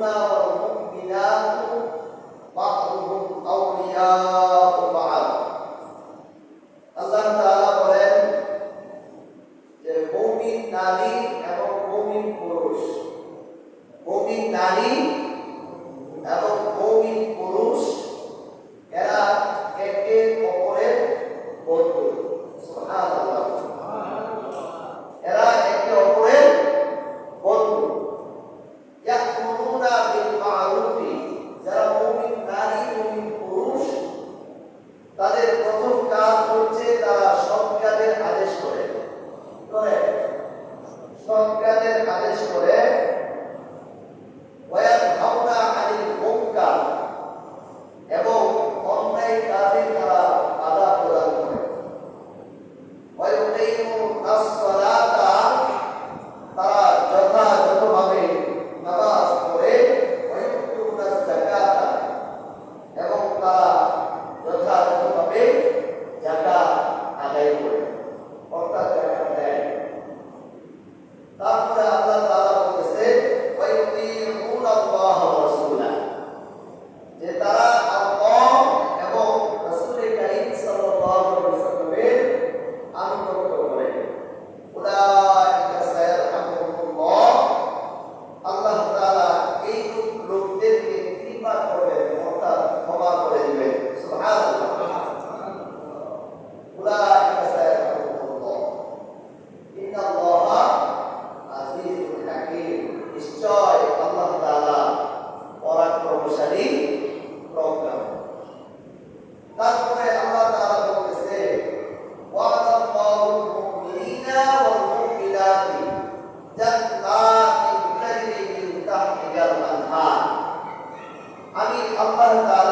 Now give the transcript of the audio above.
والمؤمنات بعضهم أولياء بعض আল্লাহ তাআলা বলেন যে মুমিন নারী এবং মুমিন পুরুষ, মুমিন নারী এবং মুমিন পুরুষ এরা একে অপরের বন্ধু। সুবহানাল্লাহ, এরা একে অপরের বন্ধু। ইয়াকুলুনা বিল মারুফি, যারা মুমিন নারী মুমিন পুরুষ তাদের প্রথম কাজ হচ্ছে তারা সৎ কাজের আদেশ করে, সৎ কাজের আদেশ করে, ওয়ায়ানহাউনা আনিল মুনকার, এবং অন্যায় কাজে তারা বাধা প্রদান করে, ওয়ায়ুকিমুনাস সালাতা, তারা যথাযথভাবে নামাজ পড়ে, ওয়ায়ুতুনাজ যাকাতা, এবং তারা যথাযথভাবে যাকাত আদায় করে, অর্থাৎ যাকাত দেয়। তারপরে আল্লাহ তাআলা বলেছে ওয়ায়ুতিউনাল্লাহ ওয়া রাসূলাহ, যে তারা আল্লাহ এবং রাসূল কারীম সাল্লাল্লাহু আলাইহি ওয়াসাল্লামের আনুগত্য করে। উলাইকা সায়ারহামুহুল্লাহ, আল্লাহ তাআলা এই লোকদেরকে কৃপা করবেন, অর্থাৎ ক্ষমা করে দিবেন। সুবহানাল্লাহ, উলাইকা সায়ারহামুহুল্লাহ ইন্নাল্লাহা আজিজুল হাকীম, নিশ্চয় আল্লাহ তাআলা পরাক্রমশালী প্রজ্ঞাময়। তারপরে আল্লাহ তাআলা বলতেছে ওয়াদাল্লাহুল মুমিনিনা ওয়াল মুমিনাতি জান্নাতিন তাজরি মিন তাহতিহাল আনহার, আমি আল্লাহ তাআলা